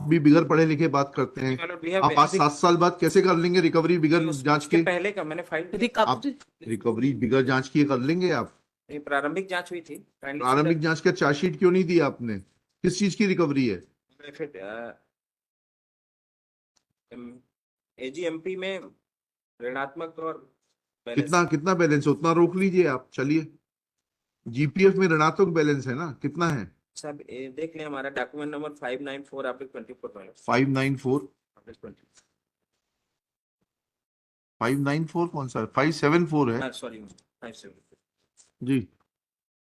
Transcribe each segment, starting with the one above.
भी बिगर पढ़े लिखे बात करते हैं। आप आज 7 साल बाद कैसे कर लेंगे रिकवरी बिगर जांच के? पहले का मैंने फाइल आप रिकवरी बिगर जांच किए कर लेंगे आप? ये प्रारंभिक जांच हुई थी। प्रारंभिक जांच का चार्जशीट क्यों नहीं दिया आपने? किस चीज की रिकवरी है? एजीएमपी में ऋणात्मक और कितना कितना बैलेंस है उतना रोक लीजिए आप, चलिए। जीपीएफ में ऋणात्मक बैलेंस है ना, कितना है? सब देख लें, हमारा डॉक्यूमेंट नंबर 594/24 594 594 कौन सा है? 574 है। सॉरी 574 जी।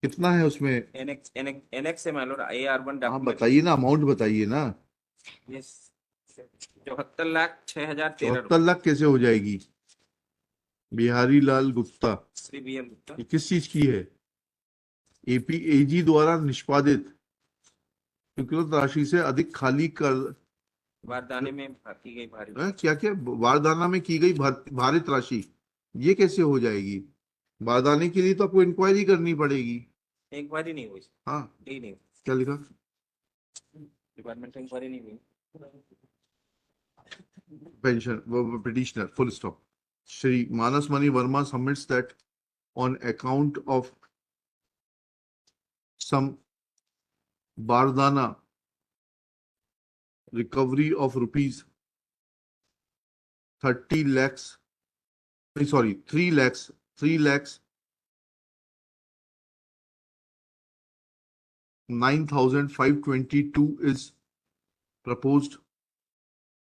कितना है उसमें? एनएक्स से मान लो AR1 आप बताइए ना, अमाउंट बताइए ना। 74,06,013 74 लाख कैसे हो जाएगी? बिहारी लाल गुप्ता, श्री BL गुप्ता। ये किस चीज की है? एपीएजी द्वारा निष्पादित स्वीकृत राशि से अधिक खाली कर वारदाने में की गई भारी क्या क्या वारदाना में की गई भारित राशि, ये कैसे हो जाएगी? वारदाने के लिए तो आपको इंक्वायरी करनी पड़ेगी। एक बार ही नहीं हुई। हाँ, नहीं क्या लिखा? डिपार्टमेंट इंक्वायरी नहीं हुई। Pension petitioner, full stop. Shri Manas Mani Verma submits that on account of some Bardana recovery of rupees 30 lakhs, sorry, 3 lakhs 9,522 is proposed,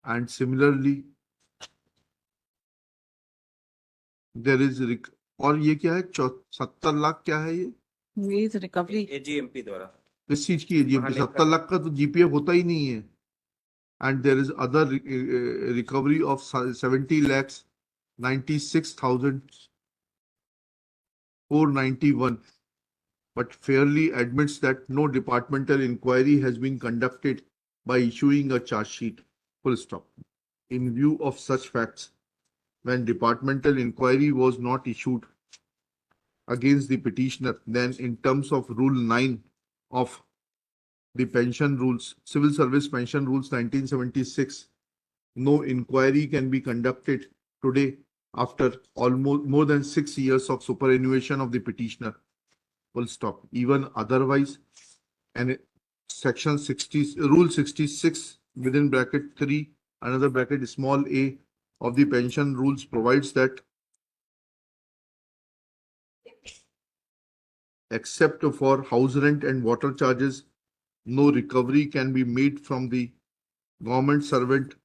and similarly there is और ये क्या है? 70 लाख क्या है ये रिकवरी एजीएमपी द्वारा। किस चीज की है जीएमपी? 70 लाख का तो जीपीएफ होता ही नहीं है। And there is other recovery of 70 lakhs 96,491, but fairly admits that no departmental inquiry has been conducted by issuing a charge sheet. Full stop. In view of such facts, when departmental inquiry was not issued against the petitioner, then in terms of Rule 9 of the pension rules, Civil Service Pension Rules 1976, no inquiry can be conducted today after almost more than 6 years of superannuation of the petitioner. Full stop. Even otherwise, and section 60, rule 66 within bracket 3, another bracket small a of the pension rules provides that except for house rent and water charges, no recovery can be made from the government servant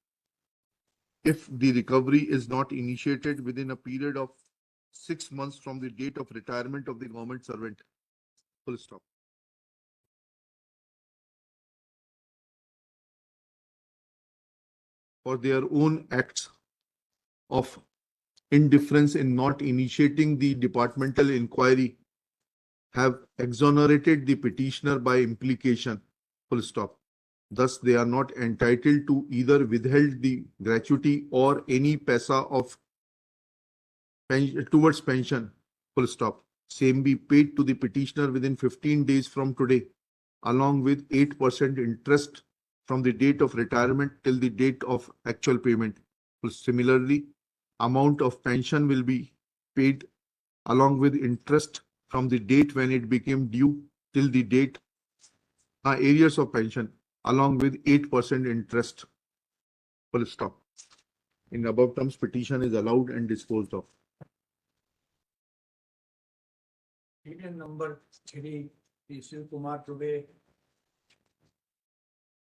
if the recovery is not initiated within a period of 6 months from the date of retirement of the government servant. Full stop. For their own acts of indifference in not initiating the departmental inquiry have exonerated the petitioner by implication. Full stop. Thus, they are not entitled to either withheld the gratuity or any paisa of towards pension. Full stop. Same be paid to the petitioner within 15 days from today, along with 8% interest from the date of retirement till the date of actual payment. Similarly, amount of pension will be paid along with interest from the date when it became due till the date areas of pension, along with 8% interest. Full stop. In above terms, petition is allowed and disposed of. Petition number 3, Shiv Kumar Chubey,